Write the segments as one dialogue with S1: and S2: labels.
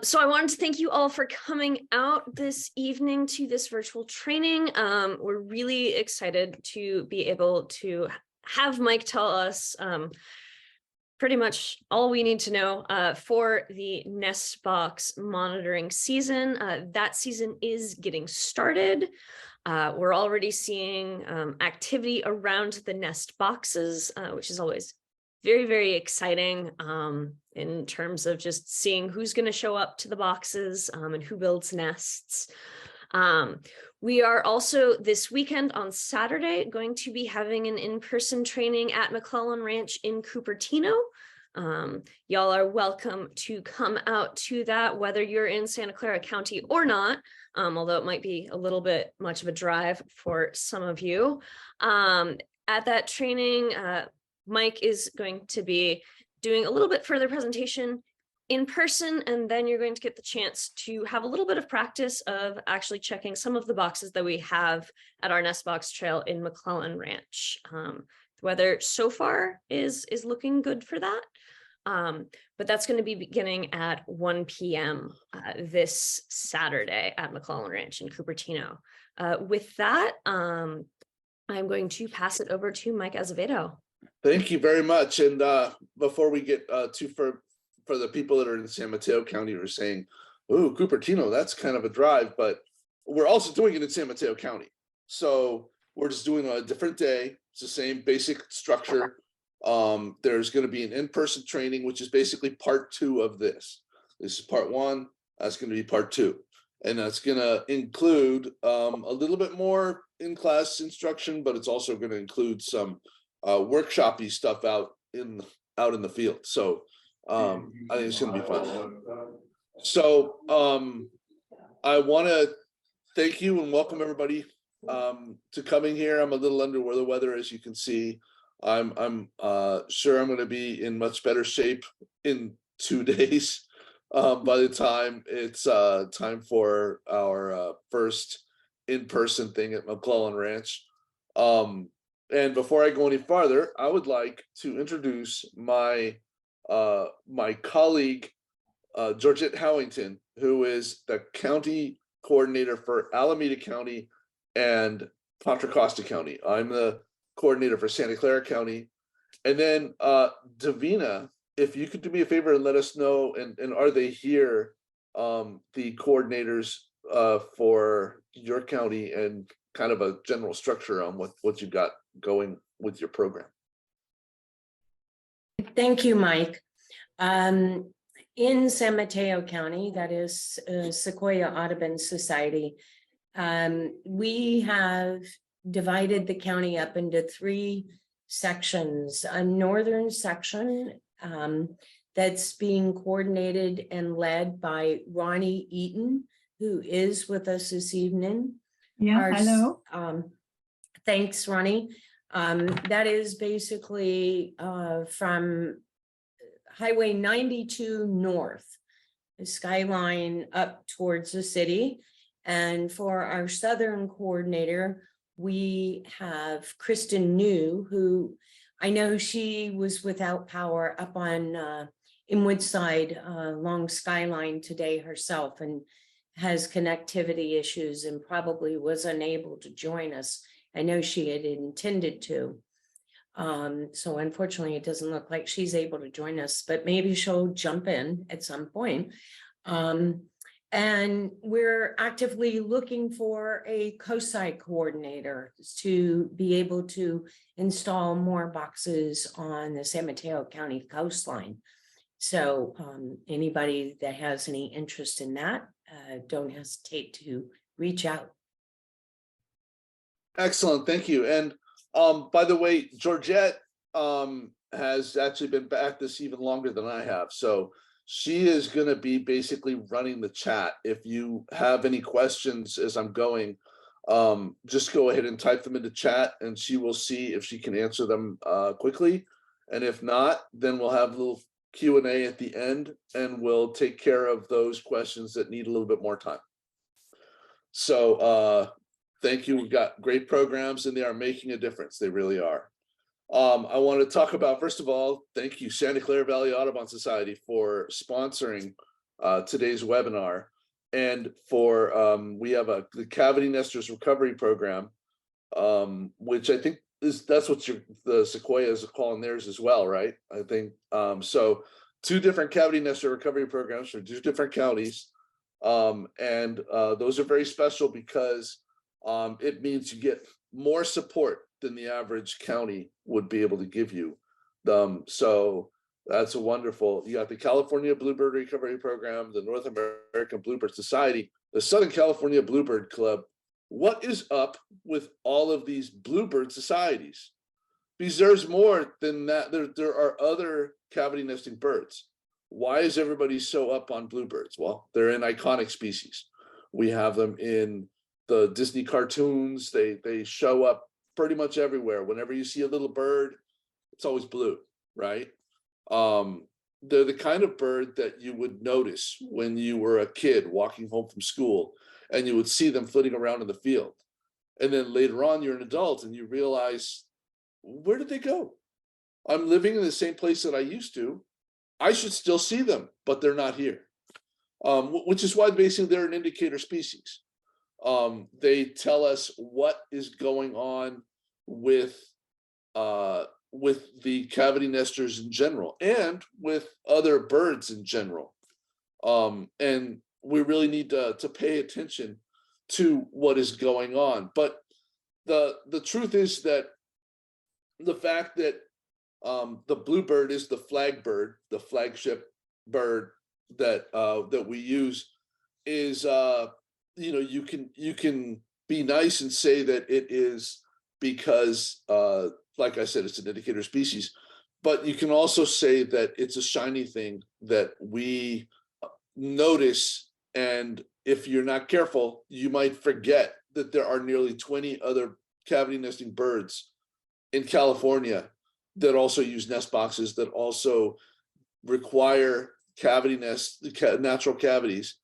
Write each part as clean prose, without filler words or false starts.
S1: So I wanted to thank you all for coming out this evening to this virtual training. We're really excited to be able to have Mike tell us pretty much all we need to know for the Nest Box monitoring season. That season is getting started. We're already seeing activity around the Nest boxes, which is always very, very exciting in terms of just seeing who's going to show up to the boxes and who builds nests. We are also this weekend on Saturday going to be having an in-person training at McClellan Ranch in Cupertino. Y'all are welcome to come out to that, whether you're in Santa Clara County or not, although it might be a little bit much of a drive for some of you. At that training, Mike is going to be doing a little bit further presentation in person, and then you're going to get the chance to have a little bit of practice of actually checking some of the boxes that we have at our Nest Box Trail in McClellan Ranch. The weather so far is looking good for that, but that's going to be beginning at 1 p.m. This Saturday at McClellan Ranch in Cupertino. With that, I'm going to pass it over to Mike Azevedo.
S2: Thank you very much. And before we get too far, for the people that are in San Mateo County who are saying, "Oh, Cupertino, that's kind of a drive," but we're also doing it in San Mateo County. So we're just doing a different day. It's the same basic structure. There's going to be an in-person training, which is basically part 2 of this. This is part 1. That's going to be part 2. And that's going to include a little bit more in-class instruction, but it's also going to include some workshop-y stuff out in the field. So I think it's going to be fun. So I want to thank you and welcome everybody to coming here. I'm a little under the weather, as you can see. I'm sure I'm going to be in much better shape in 2 days by the time it's time for our first in-person thing at McClellan Ranch. And before I go any farther, I would like to introduce my colleague, Georgette Howington, who is the county coordinator for Alameda County and Contra Costa County. I'm the coordinator for Santa Clara County. And then Davina, if you could do me a favor and let us know, and are they here, the coordinators for your county and kind of a general structure on what you got going with your program.
S3: Thank you, Mike. In San Mateo County, that is Sequoia Audubon Society, we have divided the county up into 3 sections. A northern section that's being coordinated and led by Ronnie Eaton, who is with us this evening.
S4: Yeah, hello.
S3: Thanks, Ronnie. That is basically from Highway 92 north, the skyline up towards the city. And for our southern coordinator, we have Kristen New, who I know she was without power up on in Woodside along Skyline today herself, and has connectivity issues and probably was unable to join us. I know she had intended to. So unfortunately, it doesn't look like she's able to join us, but maybe she'll jump in at some point. And we're actively looking for a COSI coordinator to be able to install more boxes on the San Mateo County coastline. So anybody that has any interest in that, don't hesitate to reach out.
S2: Excellent, thank you. And by the way, Georgette has actually been back this even longer than I have. So she is going to be basically running the chat. If you have any questions as I'm going, just go ahead and type them into chat and she will see if she can answer them quickly. And if not, then we'll have a little Q&A at the end and we'll take care of those questions that need a little bit more time. So thank you. We've got great programs and they are making a difference. They really are. I want to talk about, first of all, thank you, Santa Clara Valley Audubon Society, for sponsoring today's webinar. And for we have the Cavity Nesters Recovery Program, which I think that's what the Sequoias are calling theirs as well, right? I think so. 2 different Cavity Nester Recovery Programs for 2 different counties, and those are very special because it means you get more support than the average county would be able to give you. So that's a wonderful. You got the California Bluebird Recovery Program, the North American Bluebird Society, the Southern California Bluebird Club. What is up with all of these bluebird societies? Because there's more than that. There are other cavity nesting birds. Why is everybody so up on bluebirds? Well, they're an iconic species. We have them in the Disney cartoons. They show up pretty much everywhere. Whenever you see a little bird, it's always blue, right? They're the kind of bird that you would notice when you were a kid walking home from school, and you would see them flitting around in the field. And then later on, you're an adult and you realize, where did they go? I'm living in the same place that I used to. I should still see them, but they're not here. Which is why basically they're an indicator species. They tell us what is going on with the cavity nesters in general, and with other birds in general. And we really need to pay attention to what is going on. But the truth is that the fact that the bluebird is the flag bird, the flagship bird that we use, is you can be nice and say that it is because like I said, it's an indicator species, but you can also say that it's a shiny thing that we notice, and if you're not careful, you might forget that there are nearly 20 other cavity nesting birds in California that also use nest boxes, that also require cavity nests, natural cavities,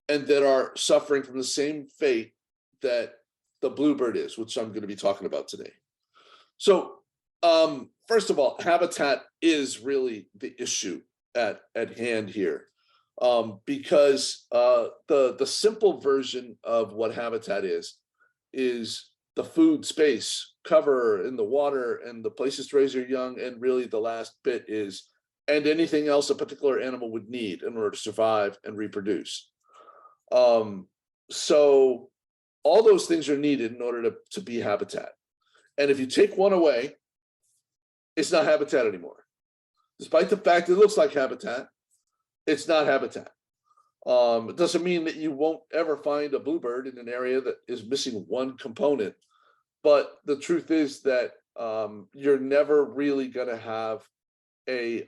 S2: and that are suffering from the same fate that the bluebird is, which I'm going to be talking about today. So first of all, habitat is really the issue at hand here, because the simple version of what habitat is the food, space, cover in the water, and the places to raise your young, and really the last bit is, and anything else a particular animal would need in order to survive and reproduce. So all those things are needed in order to be habitat. And if you take one away, it's not habitat anymore. Despite the fact that it looks like habitat, it's not habitat. It doesn't mean that you won't ever find a bluebird in an area that is missing one component. But the truth is that you're never really going to have a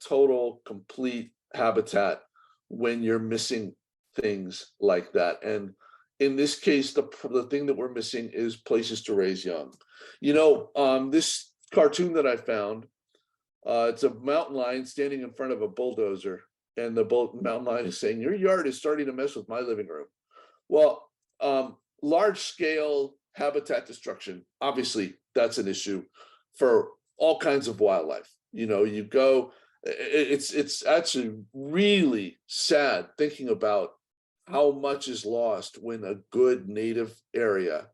S2: total, complete habitat when you're missing things like that. And in this case, the thing that we're missing is places to raise young. This cartoon that I found, it's a mountain lion standing in front of a bulldozer, and the mountain lion is saying, "Your yard is starting to mess with my living room." Well, large scale habitat destruction, obviously that's an issue for all kinds of wildlife. It's actually really sad thinking about how much is lost when a good native area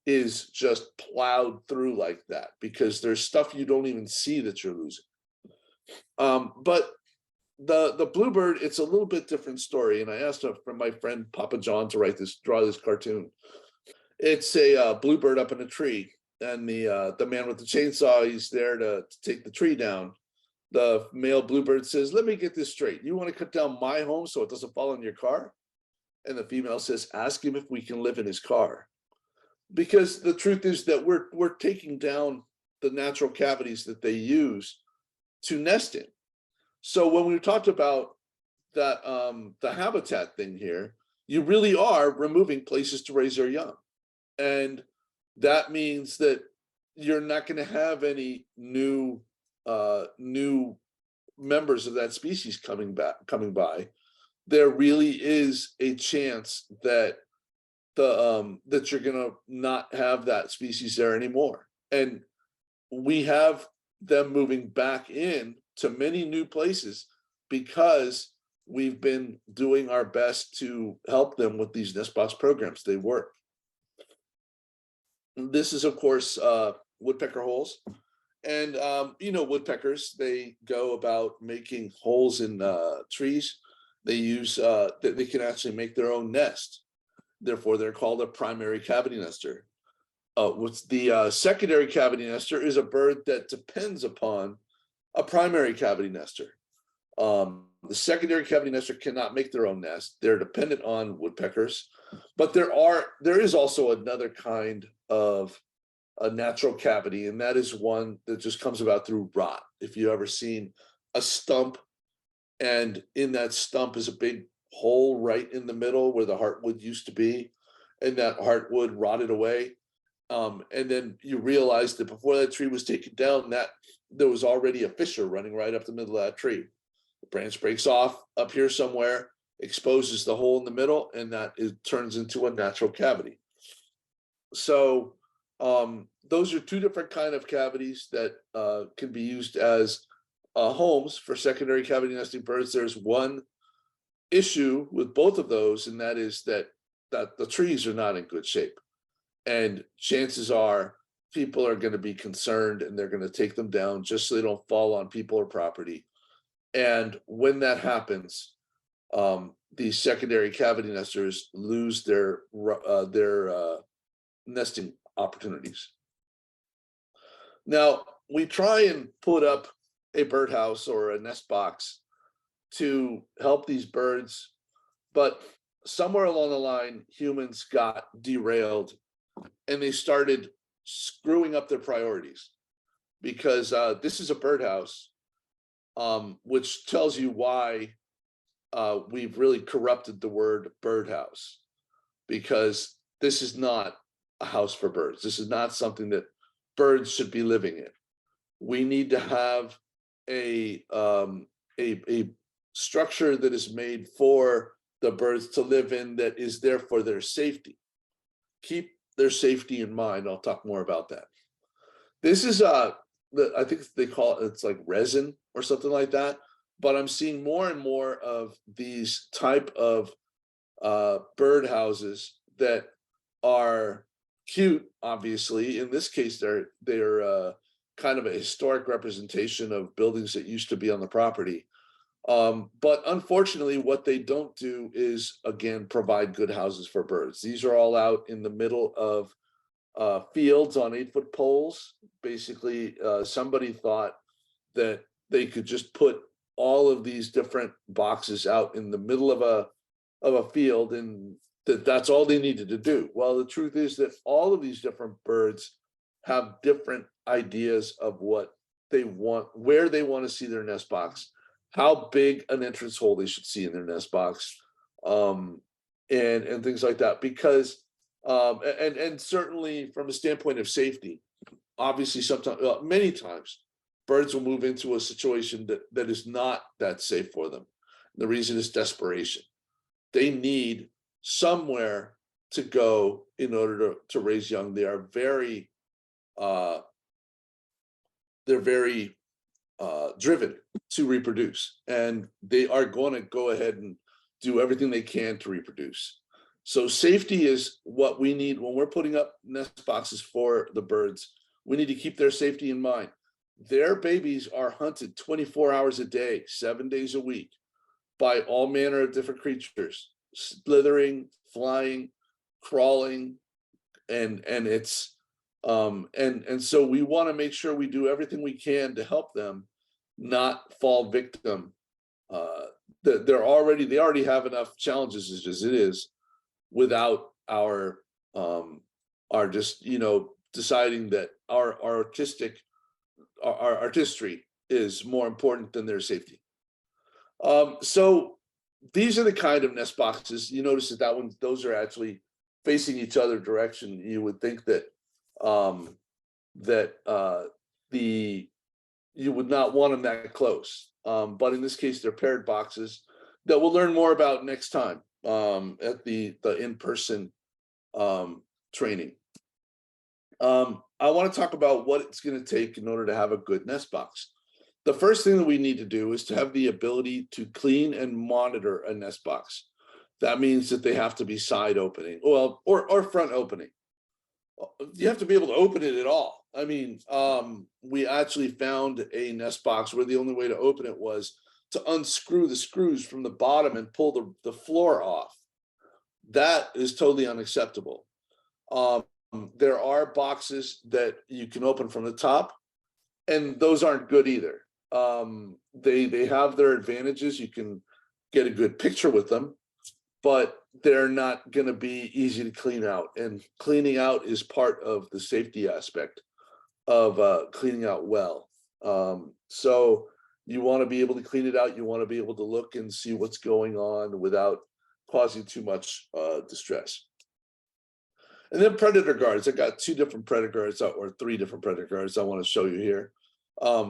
S2: is just plowed through like that, because there's stuff you don't even see that you're losing. But the bluebird, it's a little bit different story. And I asked from my friend Papa John to draw this cartoon. It's a bluebird up in a tree, and the man with the chainsaw, he's there to take the tree down. The male bluebird says, "Let me get this straight. You want to cut down my home so it doesn't fall in your car?" And the female says, "Ask him if we can live in his car." Because the truth is that we're taking down the natural cavities that they use to nest in. So when we talked about that, the habitat thing here, you really are removing places to raise their young. And that means that you're not going to have any new members of that species coming by. There really is a chance that that you're going to not have that species there anymore. And we have them moving back in to many new places because we've been doing our best to help them with these nest box programs. They work. This is, of course, woodpecker holes. And, woodpeckers, they go about making holes in trees. They use, they can actually make their own nest. Therefore, they're called a primary cavity nester. What's the secondary cavity nester is a bird that depends upon a primary cavity nester. The secondary cavity nester cannot make their own nest. They're dependent on woodpeckers, but there is also another kind of a natural cavity, and that is one that just comes about through rot. If you've ever seen a stump, and in that stump is a big hole right in the middle where the heartwood used to be, and that heartwood rotted away. And then you realize that before that tree was taken down, that there was already a fissure running right up the middle of that tree. The branch breaks off up here somewhere, exposes the hole in the middle, and turns into a natural cavity. So those are two different kind of cavities that can be used as homes for secondary cavity nesting birds. There's one issue with both of those, and that is that the trees are not in good shape. And chances are people are going to be concerned, and they're going to take them down just so they don't fall on people or property. And when that happens, these secondary cavity nesters lose their nesting opportunities. Now, we try and put up a birdhouse or a nest box to help these birds, but somewhere along the line, humans got derailed and they started screwing up their priorities, because this is a birdhouse, which tells you why we've really corrupted the word birdhouse, because this is not a house for birds. This is not something that birds should be living in. We need to have a structure that is made for the birds to live in, that is there for their safety. Keep their safety in mind. I'll talk more about that. This is I think they call it's like resin or something like that, but I'm seeing more and more of these type of bird houses that are cute. Obviously, in this case, they're kind of a historic representation of buildings that used to be on the property. But unfortunately, what they don't do is, again, provide good houses for birds. These are all out in the middle of fields on 8-foot poles. Basically, somebody thought that they could just put all of these different boxes out in the middle of a field, and that's all they needed to do. Well, the truth is that all of these different birds have different ideas of what they want, where they want to see their nest box, how big an entrance hole they should see in their nest box, and things like that. Because and certainly from a standpoint of safety, obviously sometimes, many times, birds will move into a situation that is not that safe for them. The reason is desperation. They need somewhere to go in order to raise young. They are very driven to reproduce, and they are going to go ahead and do everything they can to reproduce. So safety is what we need when we're putting up nest boxes for the birds. We need to keep their safety in mind. Their babies are hunted 24 hours a day, 7 days a week, by all manner of different creatures, slithering, flying, crawling, and it's and so we want to make sure we do everything we can to help them not fall victim. They already have enough challenges as it is, without our just deciding that our artistry is more important than their safety. So these are the kind of nest boxes. You notice that those are actually facing each other direction. You would think that you would not want them that close, but in this case, they're paired boxes that we'll learn more about next time at the in-person training. I want to talk about what it's going to take in order to have a good nest box. the first thing that we need to do is to have the ability to clean and monitor a nest box. That means that they have to be side opening, well, or front opening. You have to be able to open it at all. I mean, we actually found a nest box where the only way to open it was to unscrew the screws from the bottom and pull the floor off. That is totally unacceptable. There are boxes that you can open from the top, and those aren't good either. They have their advantages. You can get a good picture with them, but they're not going to be easy to clean out. And cleaning out is part of the safety aspect of cleaning out well. So you want to be able to clean it out. You want to be able to look and see what's going on without causing too much distress. And then predator guards. I got two different predator guards, or three different predator guards I want to show you here.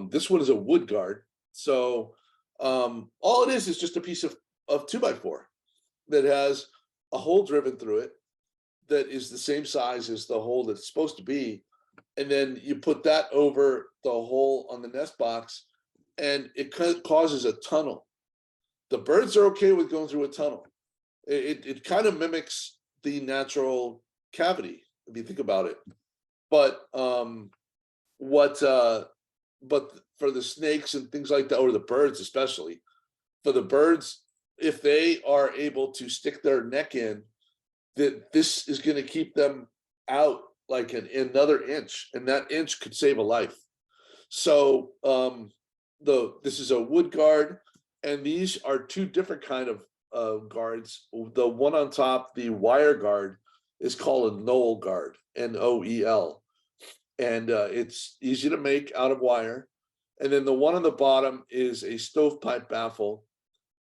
S2: This one is a wood guard. So all it is just a piece of 2x4 that has a hole driven through it that is the same size as the hole that it's supposed to be. And then you put that over the hole on the nest box, and it causes a tunnel. The birds are okay with going through a tunnel. It kind of mimics the natural cavity, if you think about it. But but for the snakes and things like that, or the birds especially, for the birds, if they are able to stick their neck in, that this is going to keep them out like another inch, and that inch could save a life. So this is a wood guard, and these are two different kind of guards. The one on top, the wire guard, is called a Noel guard, Noel, and it's easy to make out of wire. And then the one on the bottom is a stovepipe baffle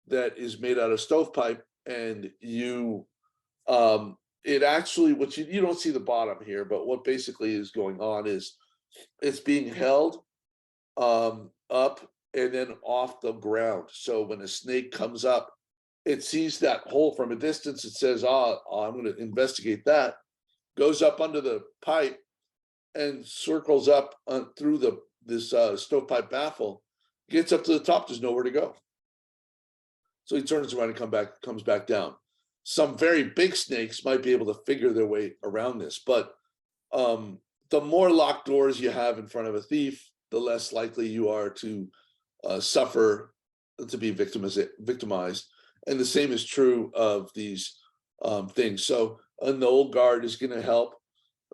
S2: that is made out of stovepipe, and it actually, what you don't see the bottom here, but what basically is going on is it's being held up and then off the ground. So when a snake comes up, it sees that hole from a distance. It says, I'm going to investigate that, goes up under the pipe and circles up through this stovepipe baffle, gets up to the top, there's nowhere to go. So he turns around and comes back down. Some very big snakes might be able to figure their way around this, but the more locked doors you have in front of a thief, the less likely you are to suffer, to be victimized. And the same is true of these things. So a Noel guard is going to help.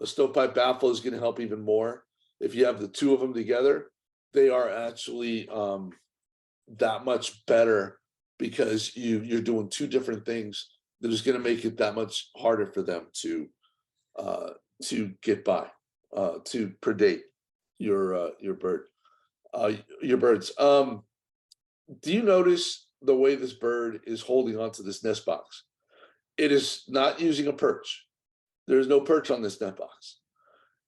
S2: A stovepipe baffle is going to help even more. If you have the two of them together, they are actually that much better, because you're doing two different things that is going to make it that much harder for them to get by, to predate your birds. Do you notice the way this bird is holding onto this nest box? It is not using a perch. There's no perch on this nest box,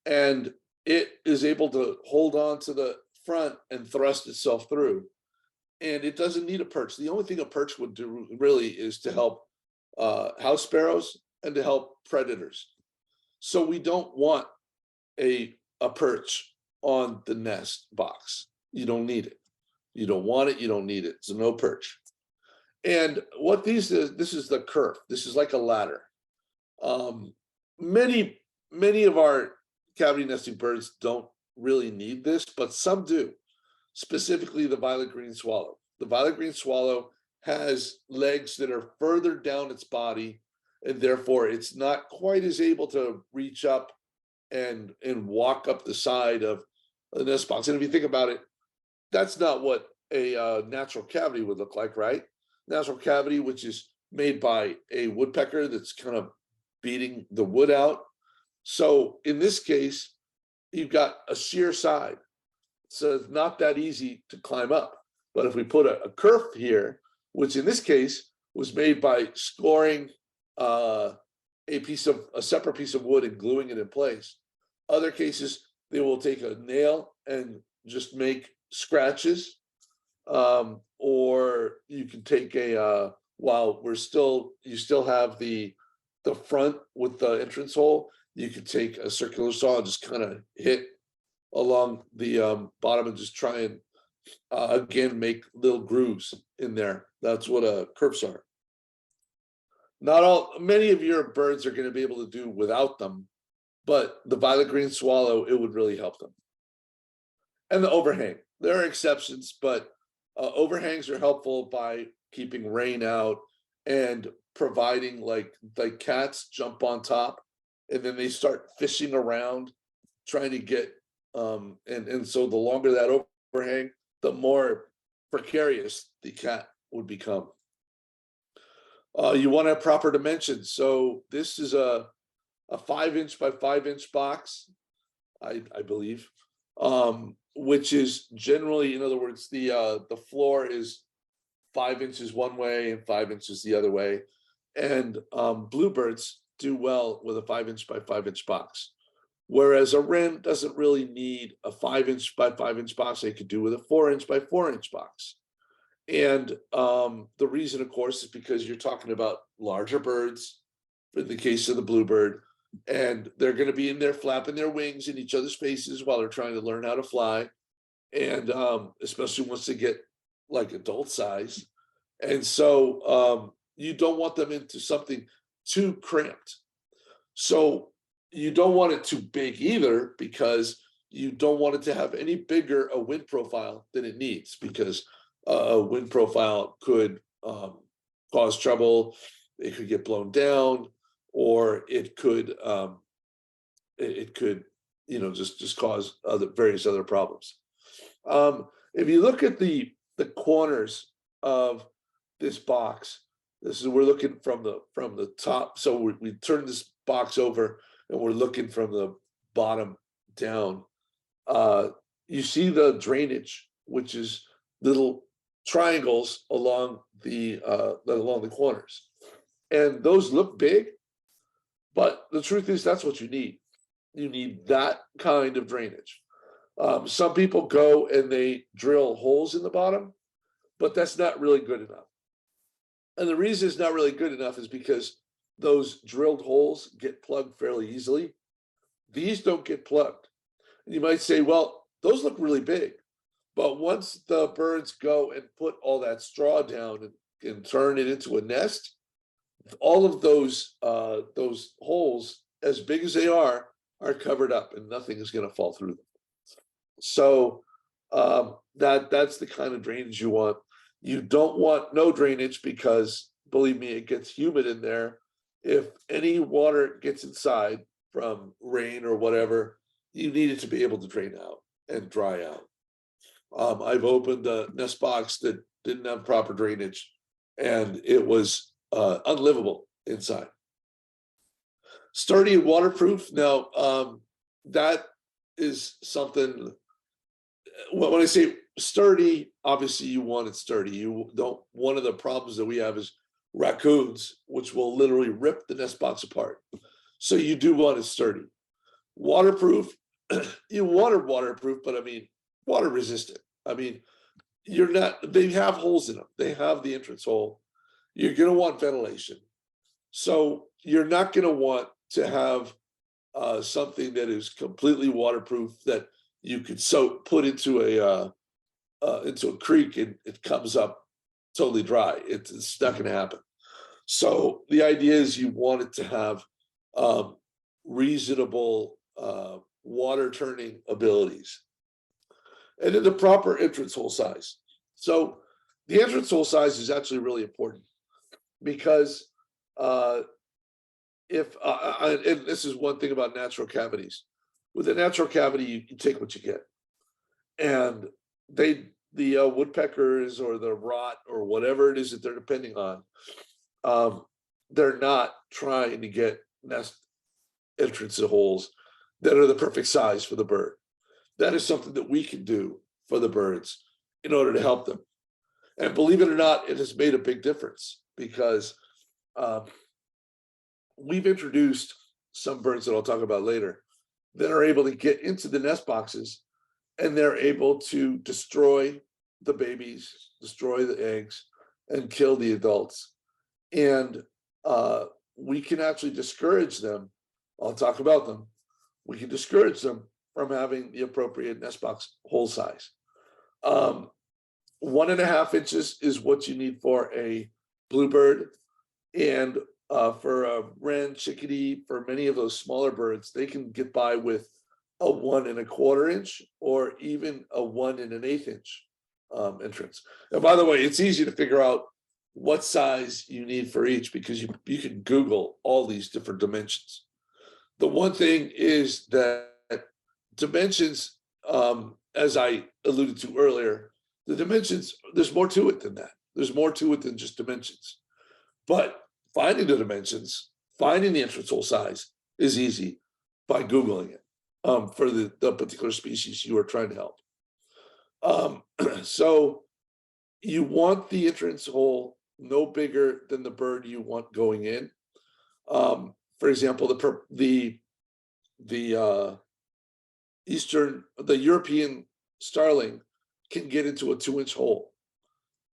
S2: and it is able to hold on to the front and thrust itself through. And it doesn't need a perch. The only thing a perch would do really is to help house sparrows and to help predators. So we don't want a perch on the nest box. You don't need it. You don't want it. You don't need it. So no perch. And what this is the kerf. This is like a ladder. Many of our cavity nesting birds don't really need this, but some do. Specifically the violet green swallow. The violet green swallow has legs that are further down its body, and therefore it's not quite as able to reach up and walk up the side of the nest box. And if you think about it, that's not what a natural cavity would look like, right? Natural cavity, which is made by a woodpecker that's kind of beating the wood out. So in this case, you've got a sheer side. So it's not that easy to climb up. But if we put a kerf here, which in this case was made by scoring a separate piece of wood and gluing it in place. Other cases, they will take a nail and just make scratches. Or you can take you still have the front with the entrance hole, you could take a circular saw and just kind of hit along the bottom and just try and again, make little grooves in there. That's what crimps are. Many of your birds are going to be able to do without them, but the violet green swallow, it would really help them. And the overhang, there are exceptions, but overhangs are helpful by keeping rain out and providing like cats jump on top and then they start fishing around trying to get and so the longer that overhang, the more precarious the cat would become. You want to have proper dimensions. So this is a 5-inch by 5-inch box, I believe, which is generally, in other words, the floor is 5 inches one way and 5 inches the other way. And bluebirds do well with a 5-inch by 5-inch box. Whereas a wren doesn't really need a 5-inch by 5-inch box. They could do with a 4-inch by 4-inch box. And the reason, of course, is because you're talking about larger birds, in the case of the bluebird, and they're going to be in there flapping their wings in each other's faces while they're trying to learn how to fly. And especially once they get like adult size. And so you don't want them into something too cramped. So you don't want it too big either, because you don't want it to have any bigger a wind profile than it needs, because a wind profile could cause trouble. It could get blown down, or it could just cause various other problems. If you look at the corners of this box, we're looking from the top. So we turn this box over and we're looking from the bottom down. You see the drainage, which is little triangles along the corners, and those look big, but the truth is that's what you need. You need that kind of drainage. Some people go and they drill holes in the bottom, but that's not really good enough. And the reason it's not really good enough is because those drilled holes get plugged fairly easily. These don't get plugged. And you might say, well, those look really big. But once the birds go and put all that straw down and turn it into a nest, all of those holes, as big as they are covered up, and nothing is going to fall through them. So that's the kind of drainage you want. You don't want no drainage, because believe me, it gets humid in there. If any water gets inside from rain or whatever, you need it to be able to drain out and dry out. I've opened a nest box that didn't have proper drainage, and it was unlivable inside. Sturdy and waterproof. Now, that is something. When I say sturdy, obviously you want it sturdy. You don't. One of the problems that we have is raccoons, which will literally rip the nest box apart. So you do want it sturdy. Waterproof. You want it waterproof, but I mean water resistant. I mean, you're not. They have holes in them. They have the entrance hole. You're going to want ventilation. So you're not going to want to have something that is completely waterproof that you could put into a creek and it comes up totally dry. It's not going to happen. So the idea is you want it to have reasonable water turning abilities, and then the proper entrance hole size. So the entrance hole size is actually really important, because and this is one thing about natural cavities. With a natural cavity, you take what you get, and the woodpeckers or the rot or whatever it is that they're depending on, they're not trying to get nest entrance holes that are the perfect size for the bird. That is something that we can do for the birds in order to help them. And believe it or not, it has made a big difference, because we've introduced some birds that I'll talk about later that are able to get into the nest boxes, and they're able to destroy the babies, destroy the eggs, and kill the adults. And we can actually discourage them. I'll talk about them. We can discourage them from having the appropriate nest box hole size. 1.5 inches is what you need for a bluebird, and for a wren, chickadee, for many of those smaller birds, they can get by with a 1.25 inch or even a 1 1/8 inch entrance. And by the way, it's easy to figure out what size you need for each because you can Google all these different dimensions. The one thing is that dimensions, as I alluded to earlier, the dimensions, there's more to it than that. There's more to it than just dimensions. But finding the dimensions, finding the entrance hole size is easy by Googling it for the particular species you are trying to help. So you want the entrance hole no bigger than the bird you want going in. For example, the European starling can get into a 2-inch hole,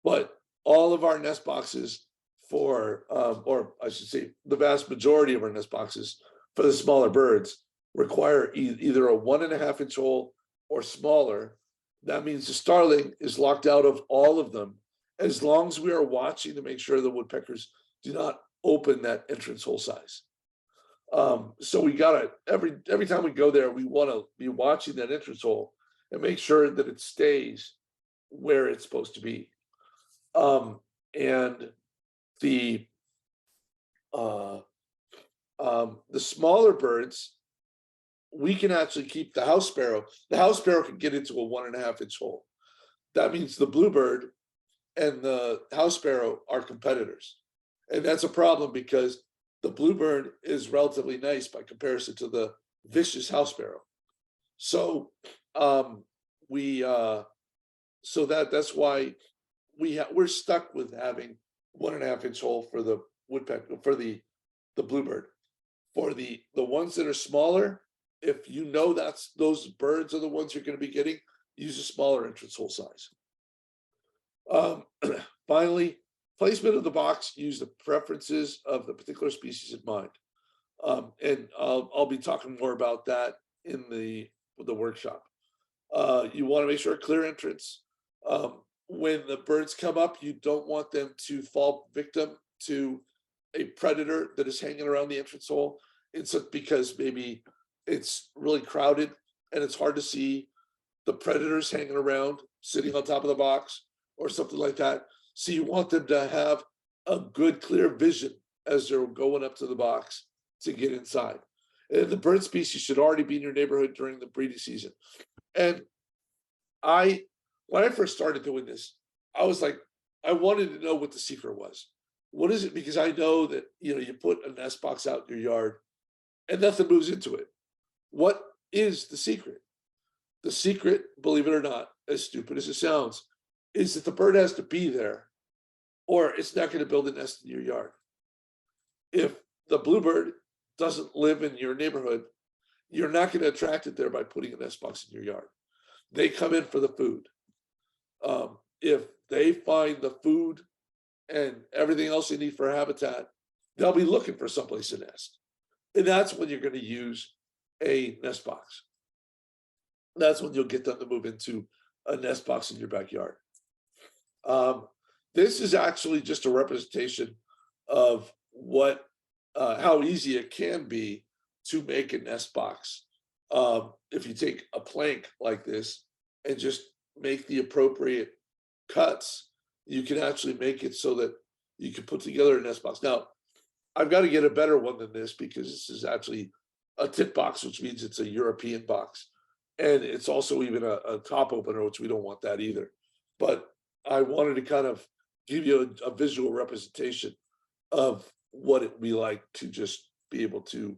S2: but all of our nest boxes for, or I should say, the vast majority of our nest boxes for the smaller birds require either a 1.5 inch hole or smaller. That means the starling is locked out of all of them as long as we are watching to make sure the woodpeckers do not open that entrance hole size. So we gotta, every time we go there, we want to be watching that entrance hole and make sure that it stays where it's supposed to be. And the smaller birds, we can actually keep the house sparrow. The house sparrow can get into a 1.5 inch hole. That means the bluebird and the house sparrow are competitors. And that's a problem because the bluebird is relatively nice by comparison to the vicious house sparrow. So that's why we're stuck with having 1.5 inch hole for the woodpecker, for the bluebird. For the ones that are smaller, if you know that's those birds are the ones you're going to be getting, use a smaller entrance hole size. Finally, placement of the box, use the preferences of the particular species in mind. And I'll be talking more about that in the workshop. You want to make sure a clear entrance. When the birds come up, you don't want them to fall victim to a predator that is hanging around the entrance hole. It's because maybe it's really crowded and it's hard to see the predators hanging around, sitting on top of the box or something like that. So you want them to have a good, clear vision as they're going up to the box to get inside. And the bird species should already be in your neighborhood during the breeding season. And when I first started doing this, I was like, I wanted to know what the secret was. What is it? Because I know that, you put a nest box out in your yard and nothing moves into it. What is the secret? The secret, believe it or not, as stupid as it sounds, is that the bird has to be there or it's not going to build a nest in your yard. If the bluebird doesn't live in your neighborhood, you're not going to attract it there by putting a nest box in your yard. They come in for the food. If they find the food and everything else they need for habitat, they'll be looking for someplace to nest. And that's when you're going to use a nest box. That's when you'll get them to move into a nest box in your backyard. This is actually just a representation of how easy it can be to make a nest box. If you take a plank like this and just make the appropriate cuts, you can actually make it so that you can put together a nest box. Now, I've got to get a better one than this because this is actually a tip box, which means it's a European box. And it's also even a top opener, which we don't want that either. But I wanted to kind of give you a visual representation of what it would be like to just be able to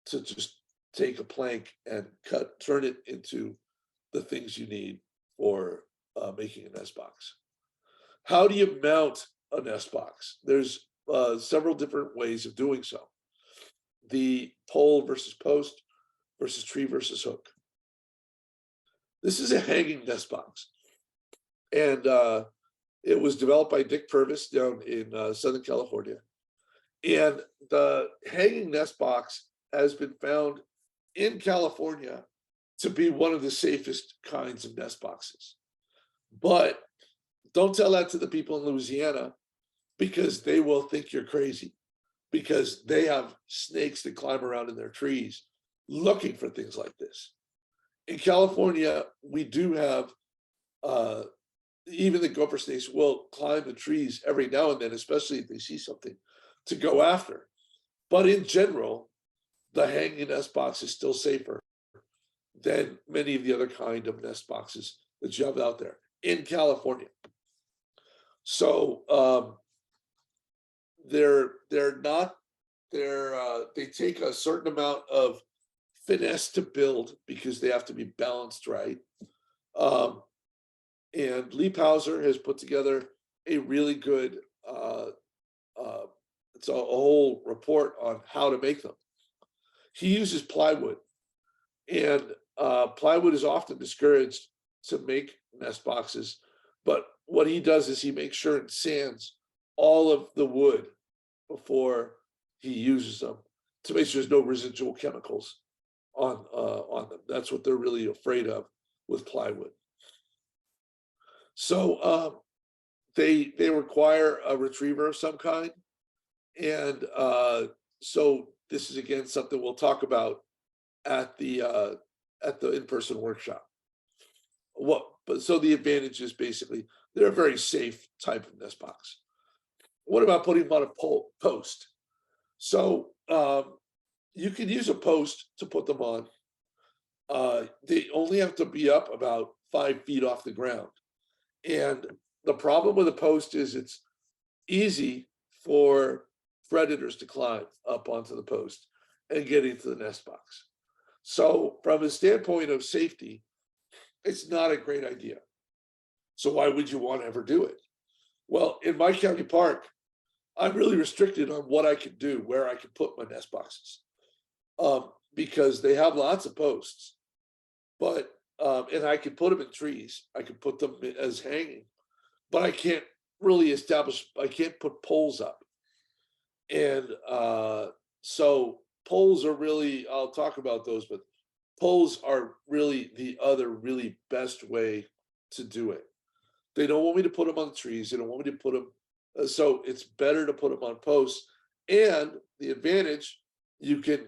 S2: just take a plank and turn it into the things you need for making a nest box. How do you mount a nest box? There's several different ways of doing so. The pole versus post versus tree versus hook. This is a hanging nest box. And it was developed by Dick Purvis down in Southern California. And the hanging nest box has been found in California to be one of the safest kinds of nest boxes. But don't tell that to the people in Louisiana, because they will think you're crazy, because they have snakes that climb around in their trees looking for things like this. In California, we do have even the gopher snakes will climb the trees every now and then, especially if they see something to go after. But in general, the hanging nest box is still safer than many of the other kind of nest boxes that you have out there in California. So they take a certain amount of finesse to build because they have to be balanced right. And Lee Pauser has put together a really good it's a whole report on how to make them. He uses plywood, and plywood is often discouraged to make nest boxes, but what he does is he makes sure and sands all of the wood before he uses them to make sure there's no residual chemicals on them. That's what they're really afraid of with plywood. So they require a retriever of some kind, and so this is again something we'll talk about at the in-person workshop. So the advantage is basically they're a very safe type of nest box. What about putting them on a post? So you can use a post to put them on. They only have to be up about 5 feet off the ground. And the problem with a post is it's easy for predators to climb up onto the post and get into the nest box. So from a standpoint of safety, it's not a great idea. So why would you want to ever do it? Well, in my county park, I'm really restricted on what I can do, where I can put my nest boxes, because they have lots of posts, but and I can put them in trees. I can put them as hanging, but I can't really I can't put poles up. And so poles are really, I'll talk about those, but poles are really the other really best way to do it. They don't want me to put them on the trees. They don't want me to put them, so it's better to put them on posts. And the advantage, you can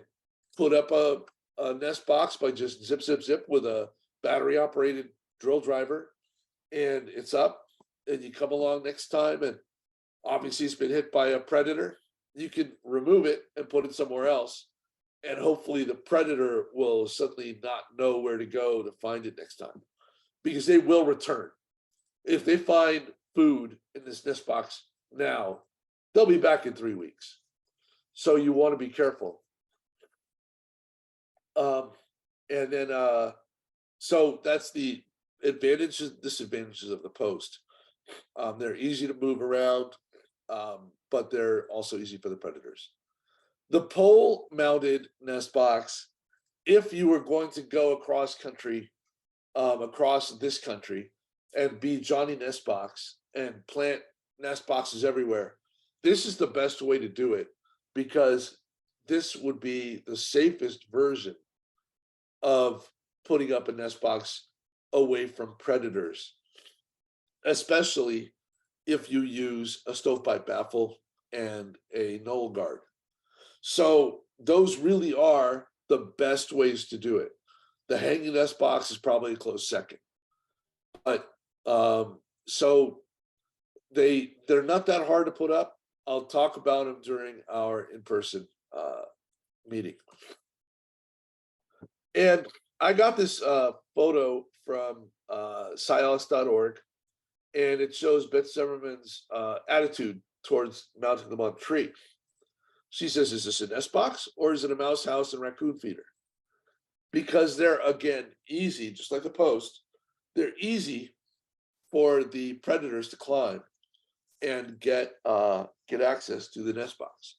S2: put up a nest box by just zip, zip, zip with a battery operated drill driver, and it's up, and you come along next time, and obviously it's been hit by a predator. You can remove it and put it somewhere else, and hopefully the predator will suddenly not know where to go to find it next time, because they will return. If they find food in this nest box now, they'll be back in 3 weeks. So you want to be careful. And then, so that's the advantages, disadvantages of the post. They're easy to move around, but they're also easy for the predators. The pole mounted nest box, if you were going to go across country, across this country, and be Johnny Nest Box and plant nest boxes everywhere, this is the best way to do it, because this would be the safest version of putting up a nest box away from predators, especially if you use a stovepipe baffle and a knoll guard. So those really are the best ways to do it. The hanging nest box is probably a close second, but so they're not that hard to put up. I'll talk about them during our in-person meeting. And I got this photo from scios.org, and it shows Beth Zimmerman's attitude towards mounting them on a tree. She says, is this a nest box or is it a mouse house and raccoon feeder? Because they're, again, easy, just like the post, they're easy for the predators to climb and get access to the nest box.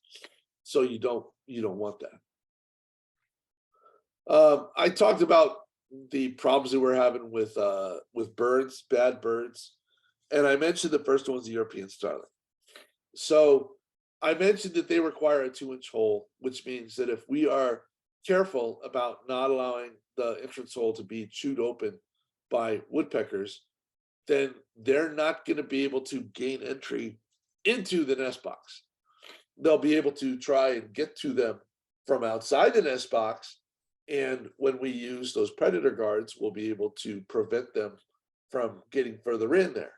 S2: So you don't want that. I talked about the problems that we're having with birds, bad birds, and I mentioned the first one's the European starling. So I mentioned that they require a 2-inch hole, which means that if we are careful about not allowing the entrance hole to be chewed open by woodpeckers, then they're not going to be able to gain entry into the nest box. They'll be able to try and get to them from outside the nest box. And when we use those predator guards, we'll be able to prevent them from getting further in there.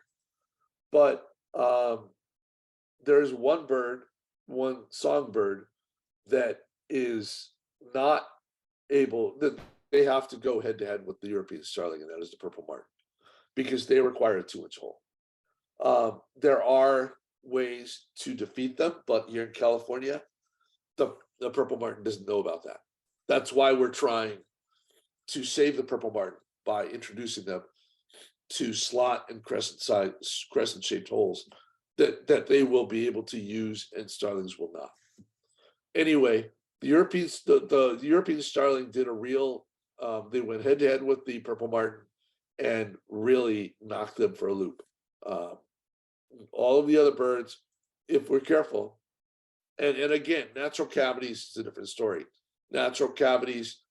S2: But there's one bird, one songbird, that is not able, that they have to go head to head with the European starling, and that is the purple martin, because they require a 2-inch hole. There are ways to defeat them, but here in California, the purple martin doesn't know about that. That's why we're trying to save the purple martin by introducing them to slot and crescent shaped holes that they will be able to use and starlings will not. Anyway, the European starling did a real, they went head to head with the purple martin and really knocked them for a loop. All of the other birds, if we're careful, and again, natural cavities is a different story. Natural cavities,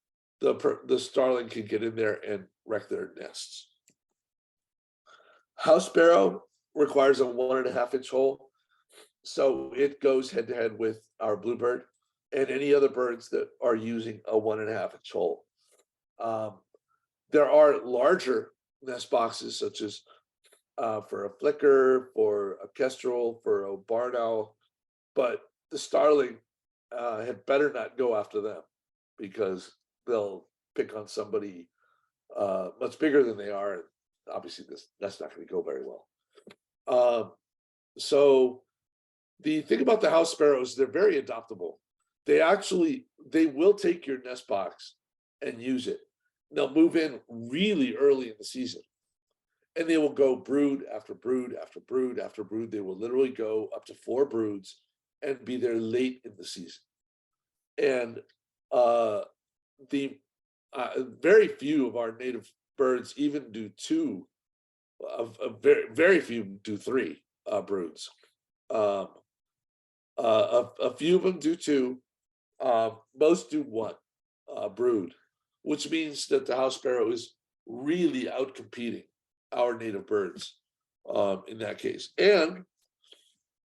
S2: the starling can get in there and wreck their nests. House sparrow requires a 1.5-inch hole, so it goes head to head with our bluebird and any other birds that are using a 1.5-inch hole. There are larger nest boxes, such as for a flicker, for a kestrel, for a barn owl, but the starling had better not go after them, because they'll pick on somebody much bigger than they are, and obviously that's not going to go very well. So the thing about the house sparrows, they're very adaptable. They will take your nest box and use it. They'll move in really early in the season, and they will go brood after brood after brood after brood. They will literally go up to 4 broods and be there late in the season. And very few of our native birds even do 2. Very few do 3 broods. A few of them do 2. Most do 1 brood, which means that the house sparrow is really outcompeting our native birds in that case. And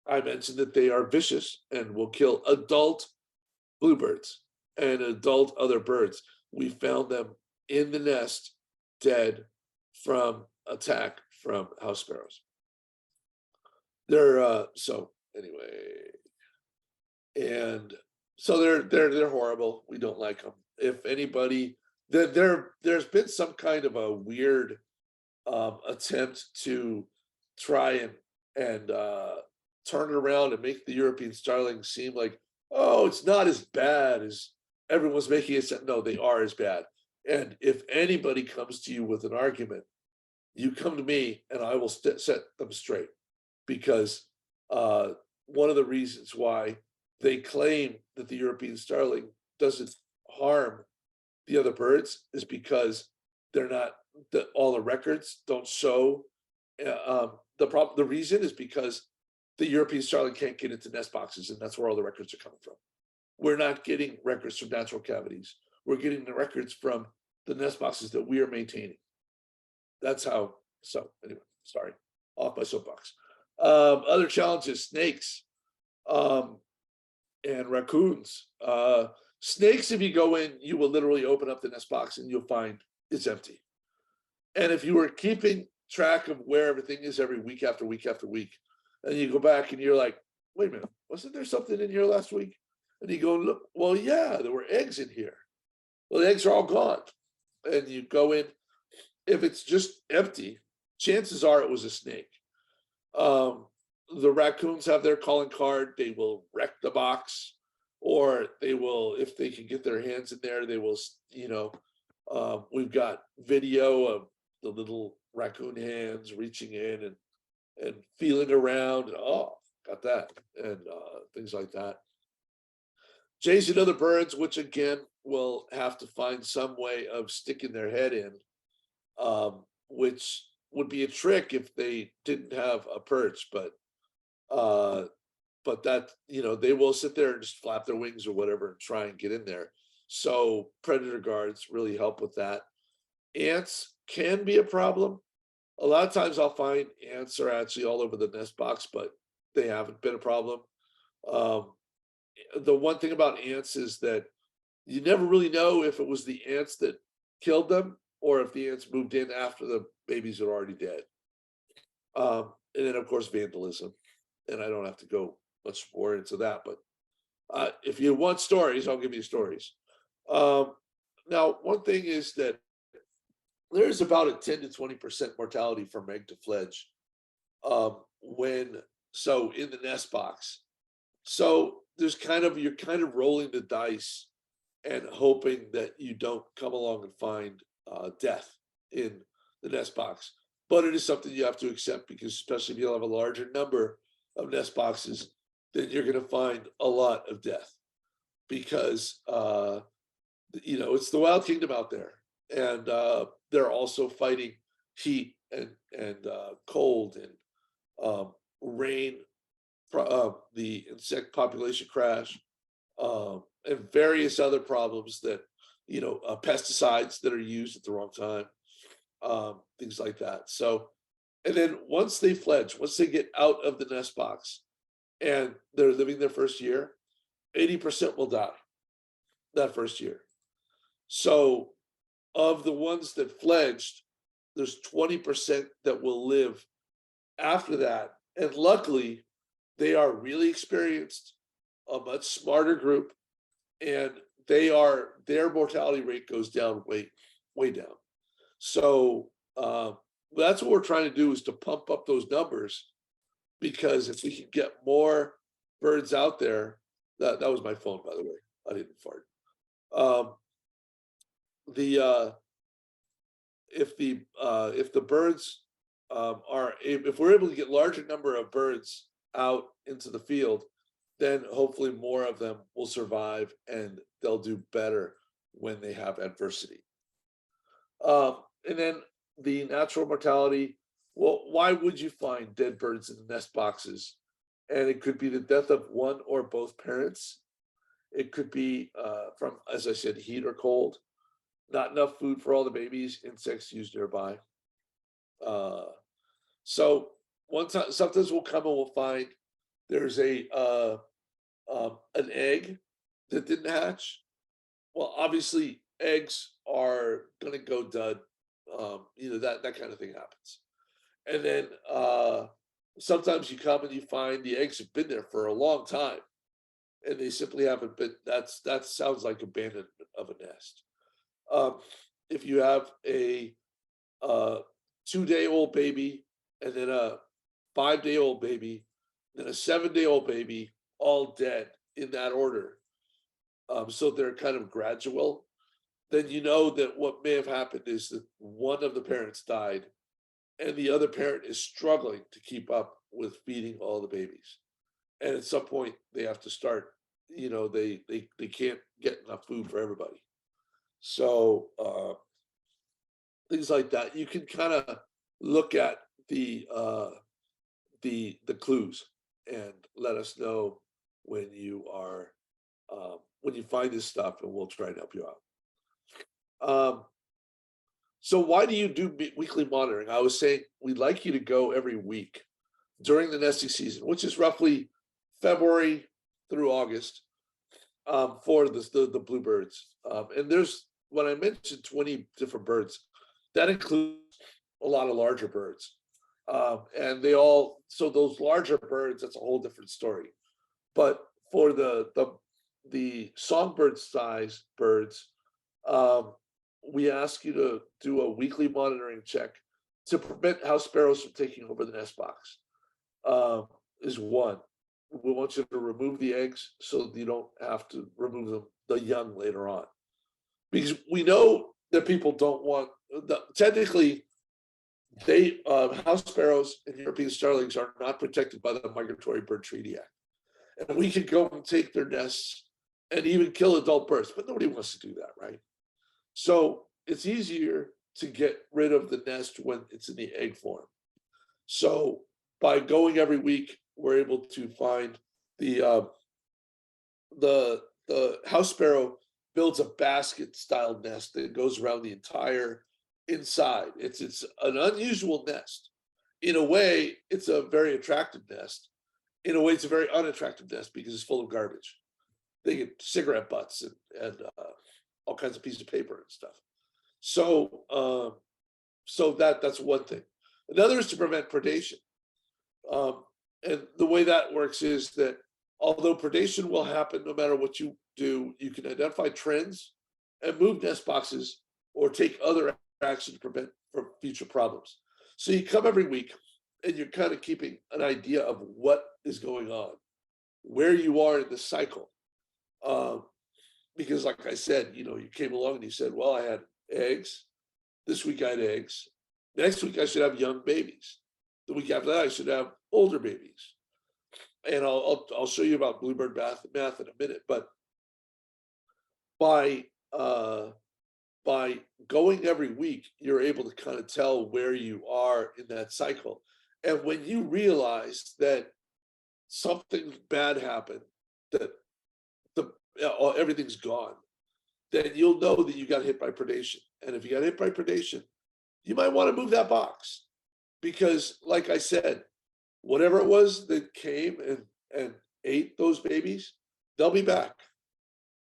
S2: I mentioned that they are vicious and will kill adult bluebirds and adult other birds. We found them in the nest dead from attack from house sparrows. They're so anyway, and so they're horrible. We don't like them. If anybody, there's been some kind of a weird attempt to try and turn it around and make the European starling seem like, oh, it's not as bad as everyone's making it. No, they are as bad. And if anybody comes to you with an argument, you come to me and I will set them straight, because one of the reasons why they claim that the European starling doesn't harm the other birds is because they're not, all the records don't show. The reason is because the European starling can't get into nest boxes, and that's where all the records are coming from. We're not getting records from natural cavities. We're getting the records from the nest boxes that we are maintaining. That's how. So anyway, sorry, off my soapbox. Other challenges: snakes and raccoons. Snakes, if you go in, you will literally open up the nest box and you'll find it's empty. And if you were keeping track of where everything is every week after week after week, and you go back and you're like, wait a minute, wasn't there something in here last week? And you go, look, well, yeah, there were eggs in here. Well, the eggs are all gone. And you go in, if it's just empty, chances are it was a snake. The raccoons have their calling card. They will wreck the box, or they will, if they can get their hands in there, they will, we've got video of the little raccoon hands reaching in and feeling around. Oh, got that, and things like that. Jays and other birds, which again will have to find some way of sticking their head in, which would be a trick if they didn't have a perch, but that, they will sit there and just flap their wings or whatever and try and get in there. So predator guards really help with that. Ants can be a problem. A lot of times I'll find ants are actually all over the nest box, but they haven't been a problem. Um, the one thing about ants is that you never really know if it was the ants that killed them or if the ants moved in after the babies are already dead. And then of course vandalism, and I don't have to go much more into that, but if you want stories, I'll give you stories. Um, Now, one thing is that there's about a 10 to 20% mortality from egg to fledge when in the nest box. So there's you're kind of rolling the dice and hoping that you don't come along and find death in the nest box. But it is something you have to accept because, especially if you have a larger number of nest boxes, then you're going to find a lot of death because it's the wild kingdom out there, and they're also fighting heat and cold and rain, the insect population crash, and various other problems that pesticides that are used at the wrong time, things like that. So, and then once they fledge, once they get out of the nest box and they're living their first year, 80% will die that first year. So of the ones that fledged, there's 20% that will live after that. And luckily, they are really experienced, a much smarter group, and their mortality rate goes down way down. So that's what we're trying to do, is to pump up those numbers, because if we can get more birds out there, that was my phone, by the way, I didn't fart. If the birds if we're able to get larger number of birds out into the field, then hopefully more of them will survive and they'll do better when they have adversity. And then the natural mortality. Well, why would you find dead birds in the nest boxes? And it could be the death of one or both parents. It could be from, as I said, heat or cold, not enough food for all the babies, insects used nearby. So sometimes we'll come and we'll find there's an egg that didn't hatch. Well, obviously eggs are gonna go dud. That kind of thing happens. And then sometimes you come and you find the eggs have been there for a long time, and they simply haven't been. That sounds like abandonment of a nest. If you have a 2-day-old baby, and then a 5-day-old baby, then a 7-day-old baby, all dead in that order, so they're kind of gradual, then you know that what may have happened is that one of the parents died, and the other parent is struggling to keep up with feeding all the babies. And at some point, they have to start. They can't get enough food for everybody. So things like that. You can kind of look at the clues and let us know when you find this stuff, and we'll try and help you out. So why do you do weekly monitoring? I was saying we'd like you to go every week during the nesting season, which is roughly February through August, for the bluebirds. And there's, when I mentioned 20 different birds, that includes a lot of larger birds. And so those larger birds, that's a whole different story. But for the songbird size birds, we ask you to do a weekly monitoring check to prevent house sparrows from taking over the nest box. Is one. We want you to remove the eggs so you don't have to remove the young later on. Because we know that people don't want, technically, house sparrows and European starlings are not protected by the Migratory Bird Treaty Act. And we could go and take their nests and even kill adult birds, but nobody wants to do that, right? So it's easier to get rid of the nest when it's in the egg form. So by going every week, we're able to find the house sparrow builds a basket style nest that goes around the entire inside. It's an unusual nest. In a way, it's a very attractive nest. In a way, it's a very unattractive nest because it's full of garbage. They get cigarette butts and all kinds of pieces of paper and stuff. So so that's one thing. Another is to prevent predation. And the way that works is that although predation will happen no matter what you do, you can identify trends and move nest boxes or take other action to prevent from future problems. So you come every week and you're kind of keeping an idea of what is going on, where you are in the cycle. Because like I said, you came along and you said, well, I had eggs. This week I had eggs. Next week I should have young babies. The week after that I should have older babies. And I'll show you about Bluebird math in a minute. But by going every week, you're able to kind of tell where you are in that cycle. And when you realize that something bad happened, that everything's gone, then you'll know that you got hit by predation. And if you got hit by predation, you might want to move that box. Because like I said, whatever it was that came and ate those babies, they'll be back.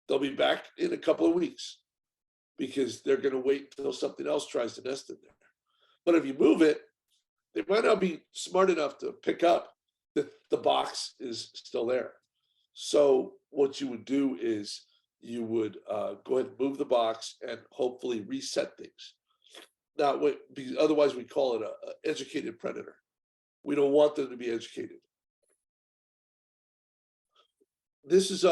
S2: They'll be back in a couple of weeks because they're going to wait until something else tries to nest in there. But if you move it, they might not be smart enough to pick up that the box is still there. So what you would do is you would go ahead and move the box and hopefully reset things. Now, because otherwise we call it an educated predator. We don't want them to be educated. This is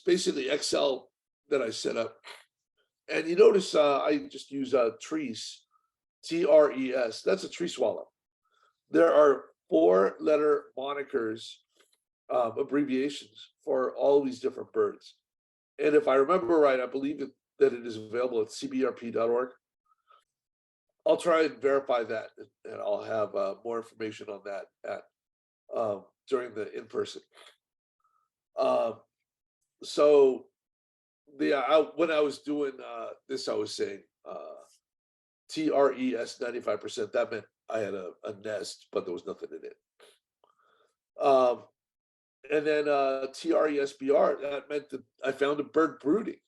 S2: basically Excel that I set up. And you notice I just use trees, TRES. That's a tree swallow. There are 4-letter monikers, abbreviations for all these different birds. And if I remember right, I believe that it is available at cbrp.org. I'll try and verify that, and I'll have more information on that at during the in-person. So when I was doing this, I was saying TRES 95%. That meant I had a nest, but there was nothing in it. And then TRESBR, that meant that I found a bird brooding.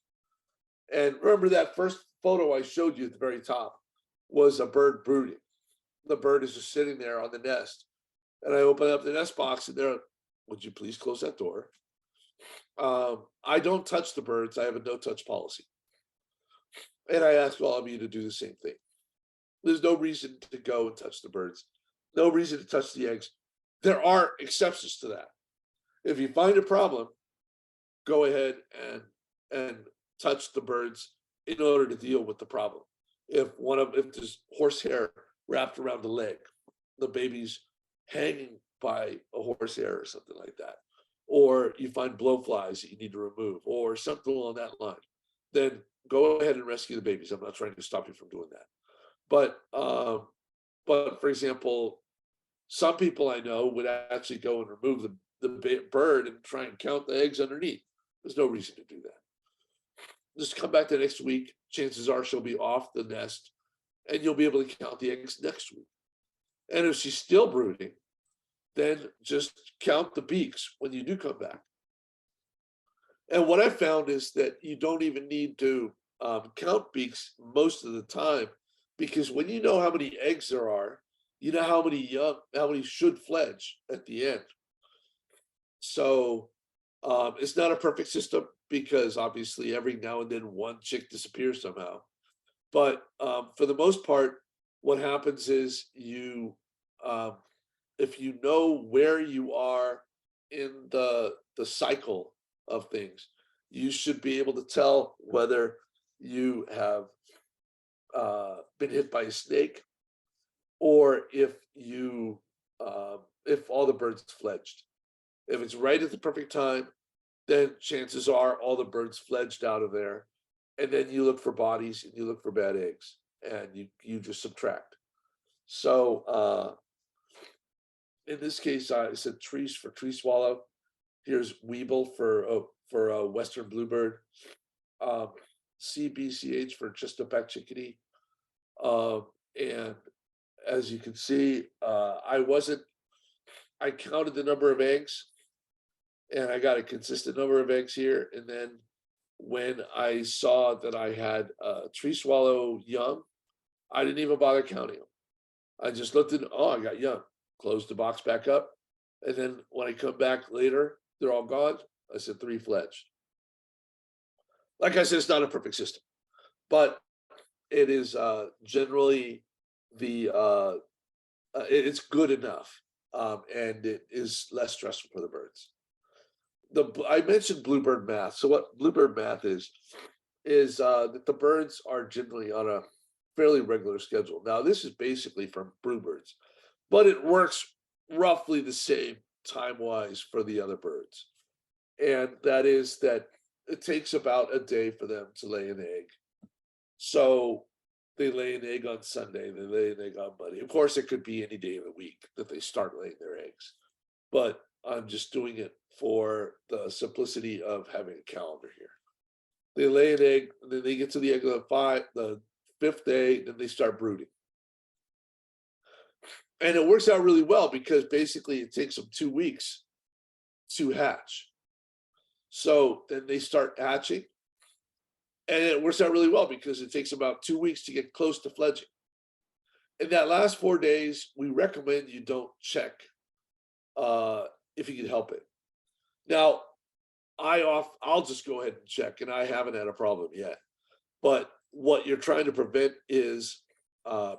S2: And remember that first photo I showed you at the very top was a bird brooding. The bird is just sitting there on the nest. And I open up the nest box and there, would you please close that door? I don't touch the birds. I have a no-touch policy. And I ask all of you to do the same thing. There's no reason to go and touch the birds. No reason to touch the eggs. There are exceptions to that. If you find a problem, go ahead and touch the birds in order to deal with the problem. If there's horsehair wrapped around the leg, the baby's hanging by a horsehair or something like that, or you find blowflies that you need to remove, or something along that line, then go ahead and rescue the babies. I'm not trying to stop you from doing that. But for example, some people I know would actually go and remove the bird and try and count the eggs underneath. There's no reason to do that. Just come back the next week. Chances are she'll be off the nest and you'll be able to count the eggs next week. And if she's still brooding, then just count the beaks when you do come back. And what I found is that you don't even need to count beaks most of the time, because when you know how many eggs there are, you know how many should fledge at the end. So it's not a perfect system because obviously every now and then one chick disappears somehow. But for the most part, what happens is you, if you know where you are in the cycle of things, you should be able to tell whether you have been hit by a snake, or if all the birds fledged. If it's right at the perfect time, then chances are all the birds fledged out of there. And then you look for bodies and you look for bad eggs and you just subtract. So in this case, I said trees for tree swallow. Here's Weeble for a Western bluebird. CBCH for just a back chickadee. And as you can see, I counted the number of eggs and I got a consistent number of eggs here. And then when I saw that I had tree swallow young, I didn't even bother counting them. I just looked at, oh, I got young, closed the box back up. And then when I come back later, they're all gone. I said 3 fledged. Like I said, it's not a perfect system, but it is generally it's good enough, and it is less stressful for the birds. I mentioned bluebird math. So what bluebird math is that the birds are generally on a fairly regular schedule. Now, this is basically from bluebirds, but it works roughly the same time-wise for the other birds. And that is that it takes about a day for them to lay an egg. So they lay an egg on Sunday, they lay an egg on Monday. Of course, it could be any day of the week that they start laying their eggs. But I'm just doing it for the simplicity of having a calendar here. They lay an egg, and then they get to the egg of the 5th day, then they start brooding. And it works out really well because basically it takes them 2 weeks to hatch. So then they start hatching, and it works out really well because it takes about 2 weeks to get close to fledging. In that last 4 days, we recommend you don't check if you can help it. Now, I'll just go ahead and check, and I haven't had a problem yet. But what you're trying to prevent is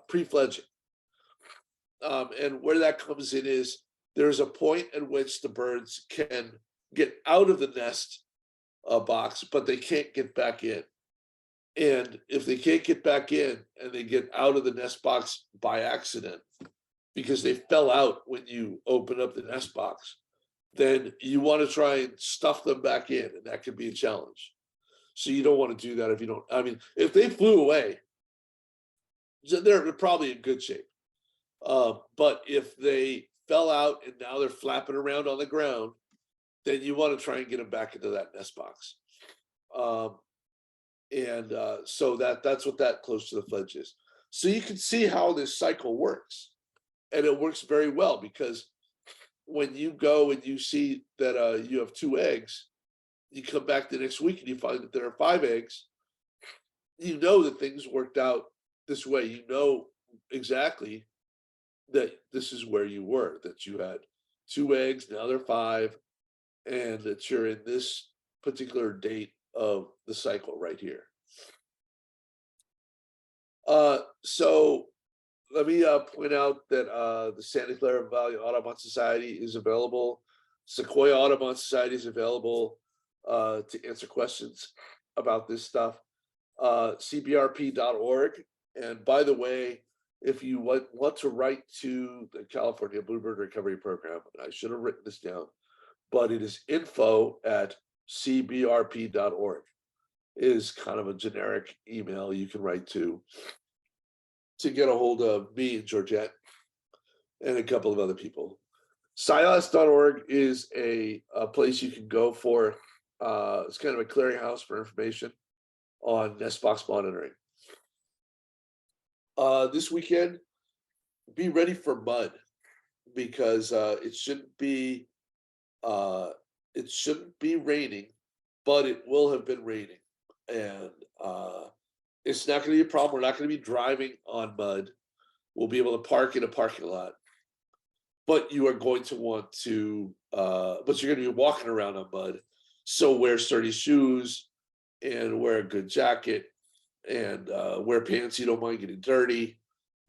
S2: pre-fledging. And where that comes in is there's a point at which the birds can get out of the nest box, but they can't get back in. And if they can't get back in and they get out of the nest box by accident because they fell out when you open up the nest box, then you want to try and stuff them back in, and that could be a challenge. So you don't want to do that if you don't. I mean, if they flew away, they're probably in good shape. But if they fell out and now they're flapping around on the ground, then you want to try and get them back into that nest box. So that's what that close to the fledge is. So you can see how this cycle works, and it works very well because when you go and you see that you have 2 eggs, you come back the next week and you find that there are 5 eggs. You know that things worked out this way. You know exactly that this is where you were, that you had 2 eggs, now they're 5, and that you're in this particular date of the cycle right here. So let me point out that the Santa Clara Valley Audubon Society is available. Sequoia Audubon Society is available to answer questions about this stuff. cbrp.org. And by the way, if you want to write to the California Bluebird Recovery Program, and I should have written this down, but it is info@cbrp.org is kind of a generic email you can write to get a hold of me and Georgette and a couple of other people. silas.org is a place you can go for, it's kind of a clearinghouse for information on nest box monitoring. This weekend, be ready for mud because it shouldn't be raining, but it will have been raining, and it's not going to be a problem. We're not going to be driving on mud. We'll be able to park in a parking lot, but you are going to want to, but you're going to be walking around on mud. So wear sturdy shoes and wear a good jacket and wear pants you don't mind getting dirty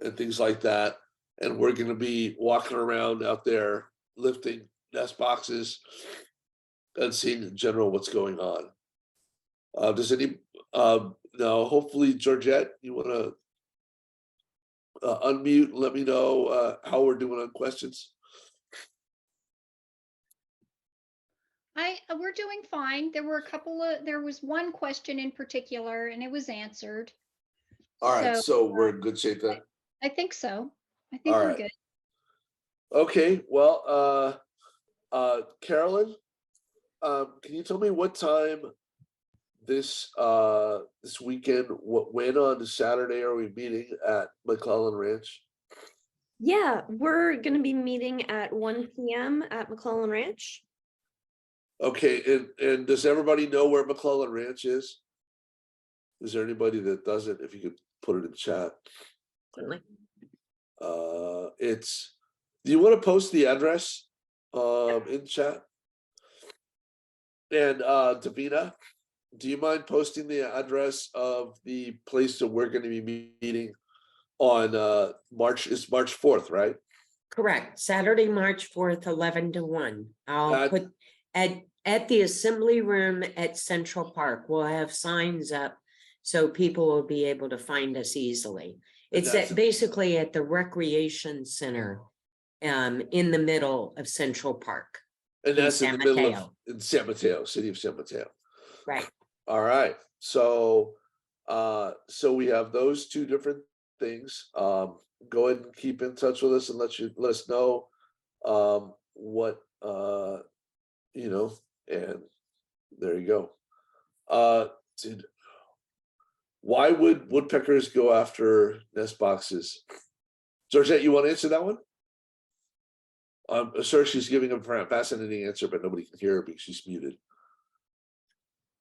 S2: and things like that. And we're going to be walking around out there lifting nest boxes and seeing in general what's going on. Does any now hopefully Georgette, you want to unmute and let me know how we're doing on questions?
S4: We're doing fine. There was one question in particular and it was answered.
S2: All right, so we're in good shape then?
S4: I think so. I think we're good.
S2: Okay, well, Carolyn, can you tell me what time this weekend, when on Saturday are we meeting at McClellan Ranch?
S1: Yeah, we're going to be meeting at 1 p.m. at McClellan Ranch.
S2: Okay, and does everybody know where McClellan Ranch is? Is there anybody that doesn't? If you could put it in chat.
S1: Certainly.
S2: It's. Do you want to post the address in chat? And Davina, do you mind posting the address of the place that we're going to be meeting on March 4th, right?
S3: Correct. Saturday, March 4th, 11 to 1. I'll
S2: At-
S3: put at the assembly room at Central Park. We'll have signs up so people will be able to find us easily.
S2: And
S3: It's
S2: that's-
S3: basically at the recreation center in the middle of Central Park.
S2: And
S3: in
S2: that's in
S3: San
S2: the middle of
S3: Mateo.
S2: in San Mateo, city of San Mateo.
S3: Right.
S2: All right. So we have those two different things. Go ahead and keep in touch with us and let us know what and there you go. Why would woodpeckers go after nest boxes? Georgette, you want to answer that one? Sir, she's giving a fascinating answer, but nobody can hear her because she's muted.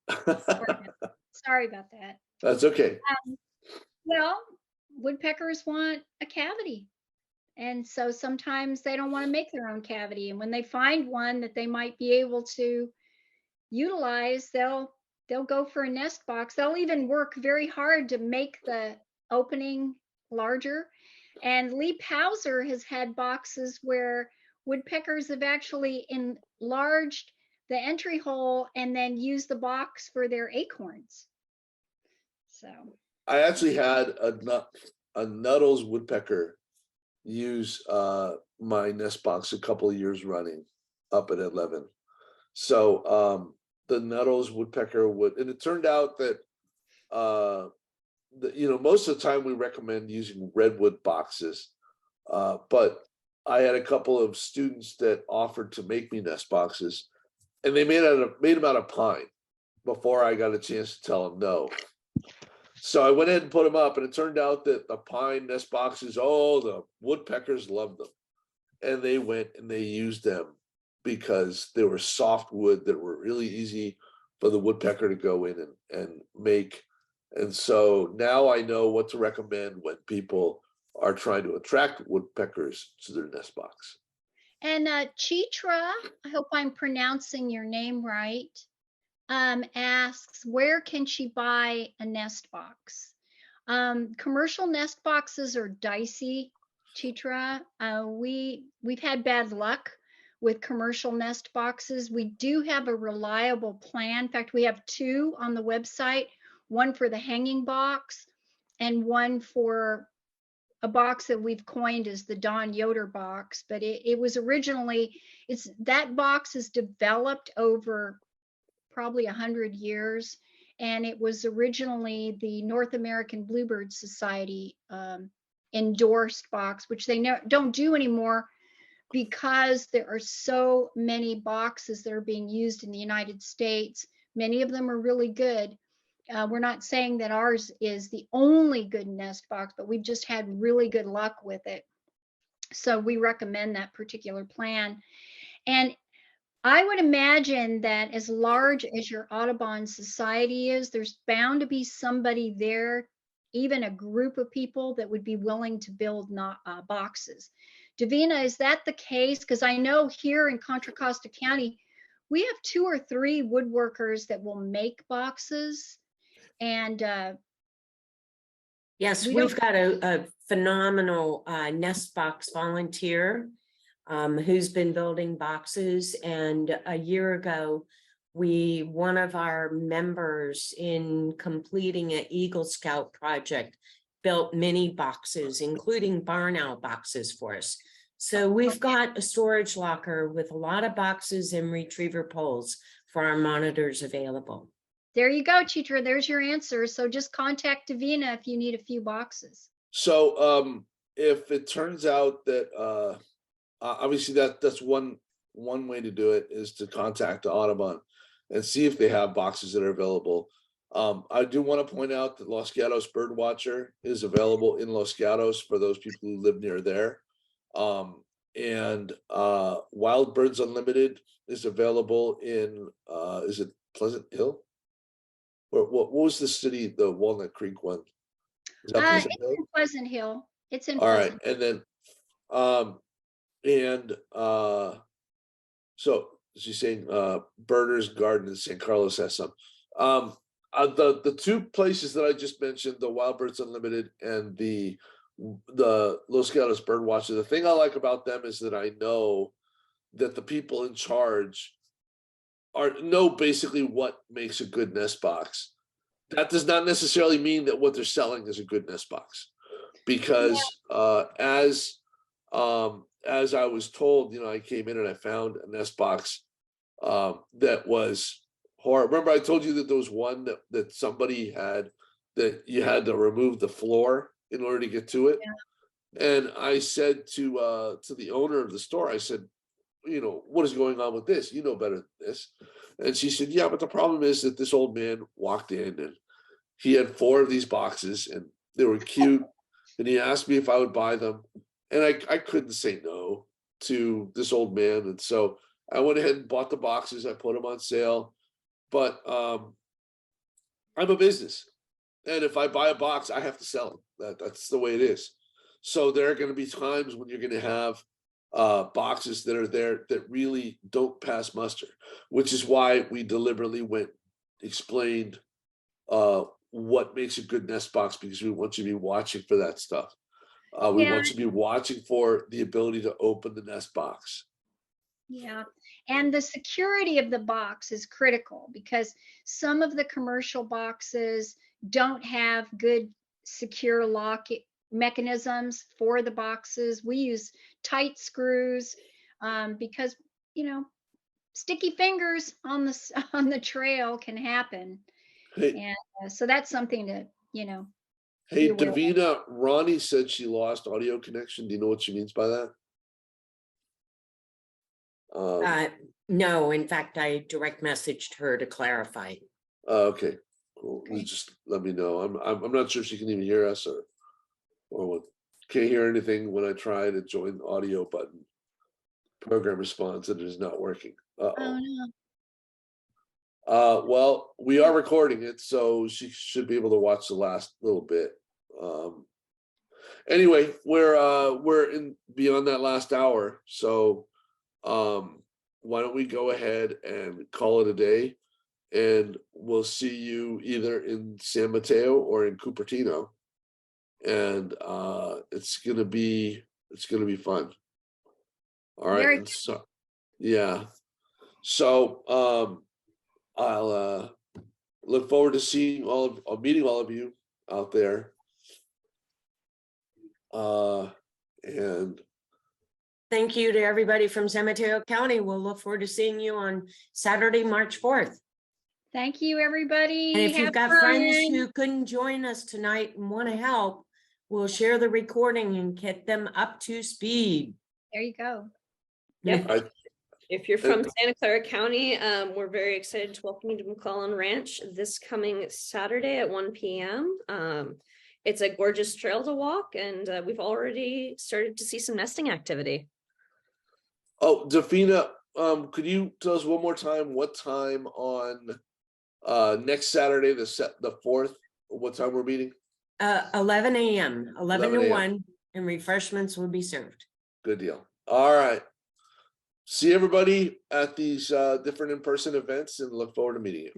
S4: Sorry about that.
S2: That's okay.
S4: Well, woodpeckers want a cavity. And so sometimes they don't want to make their own cavity. And when they find one that they might be able to utilize, they'll go for a nest box. They'll even work very hard to make the opening larger. And Lee Pauser has had boxes where woodpeckers have actually enlarged the entry hole and then used the box for their acorns. So
S2: I actually had a Nuttall's woodpecker use my nest box a couple of years running up at 11. So the Nuttall's woodpecker would, and it turned out that most of the time we recommend using redwood boxes, but I had a couple of students that offered to make me nest boxes, and they made them out of pine before I got a chance to tell them no. So I went ahead and put them up, and it turned out that the pine nest boxes, the woodpeckers loved them, and they went and they used them because they were soft wood that were really easy for the woodpecker to go in and make. And so now I know what to recommend when people are trying to attract woodpeckers to their nest box.
S4: And Chitra, I hope I'm pronouncing your name right, asks, where can she buy a nest box? Commercial nest boxes are dicey, Chitra. We've had bad luck with commercial nest boxes. We do have a reliable plan. In fact, we have two on the website, one for the hanging box and one for a box that we've coined as the Don Yoder box. But it was originally, that box is developed over probably 100 years. And it was originally the North American Bluebird Society endorsed box, which they don't do anymore because there are so many boxes that are being used in the United States. Many of them are really good. We're not saying that ours is the only good nest box, but we've just had really good luck with it. So we recommend that particular plan. And I would imagine that as large as your Audubon Society is, there's bound to be somebody there, even a group of people that would be willing to build boxes. Davina, is that the case? Because I know here in Contra Costa County, we have 2 or 3 woodworkers that will make boxes. And
S3: yes, we've got a phenomenal nest box volunteer who's been building boxes. And a year ago, one of our members in completing an Eagle Scout project built mini boxes, including barn owl boxes for us. So we've got a storage locker with a lot of boxes and retriever poles for our monitors available.
S4: There you go, Chitra. There's your answer. So just contact Davina if you need a few boxes.
S2: So if it turns out that obviously that's one way to do it, is to contact the Audubon and see if they have boxes that are available. I do want to point out that Los Gatos Bird Watcher is available in Los Gatos for those people who live near there. And Wild Birds Unlimited is available in is it Pleasant Hill? What was the city, the Walnut Creek one? Is that Pleasant
S4: It's
S2: Hill?
S4: in Pleasant Hill. It's in
S2: All right,
S4: Pleasant.
S2: and then so she's saying Birders Garden in San Carlos has some. The two places that I just mentioned, the Wild Birds Unlimited and the Los Gatos Bird Watcher, the thing I like about them is that I know that the people in charge know basically what makes a good nest box. That does not necessarily mean that what they're selling is a good nest box, because as I was told, I came in and I found a nest box that was horrible. Remember, I told you that there was one that somebody had, that you had to remove the floor in order to get to it. Yeah. And I said to the owner of the store, I said, what is going on with this? You know better than this. And she said, yeah, but the problem is that this old man walked in and he had 4 of these boxes and they were cute. And he asked me if I would buy them. And I couldn't say no to this old man. And so I went ahead and bought the boxes. I put them on sale. But I'm a business. And if I buy a box, I have to sell them. That's the way it is. So there are going to be times when you're going to have boxes that are there that really don't pass muster, which is why we deliberately explained what makes a good nest box, because we want you to be watching for that stuff. We want you to be watching for the ability to open the nest box.
S4: Yeah. And the security of the box is critical, because some of the commercial boxes don't have good secure lock mechanisms for the boxes. We use tight screws because, sticky fingers on the trail can happen. Hey, and so that's something to,
S2: Hey, Davina, Ronnie said she lost audio connection. Do you know what she means by that?
S3: No, in fact, I direct messaged her to clarify.
S2: Okay, cool. Okay. Just let me know. I'm not sure if she can even hear us or what. Can't hear anything when I try to join the audio button. Program responds and it is not working. Uh-oh. Oh, no. Well, we are recording it, so she should be able to watch the last little bit. Anyway, we're in beyond that last hour, so why don't we go ahead and call it a day, and we'll see you either in San Mateo or in Cupertino, and it's gonna be fun. All right, and so yeah, so I'll look forward to seeing meeting all of you out there. And
S3: thank you to everybody from San Mateo County. We'll look forward to seeing you on Saturday, March 4th.
S4: Thank you, everybody.
S3: And if you've got friends who couldn't join us tonight and want to help, we'll share the recording and get them up to speed.
S4: There you go.
S1: Yep. If you're from Santa Clara County, we're very excited to welcome you to McClellan Ranch this coming Saturday at 1 p.m. It's a gorgeous trail to walk, and we've already started to see some nesting activity.
S2: Oh, Davina, could you tell us one more time what time on next Saturday, the 4th, what time we're meeting?
S3: 11 a.m., 11 to 1, and refreshments will be served.
S2: Good deal. All right. See everybody at these different in-person events, and look forward to meeting you.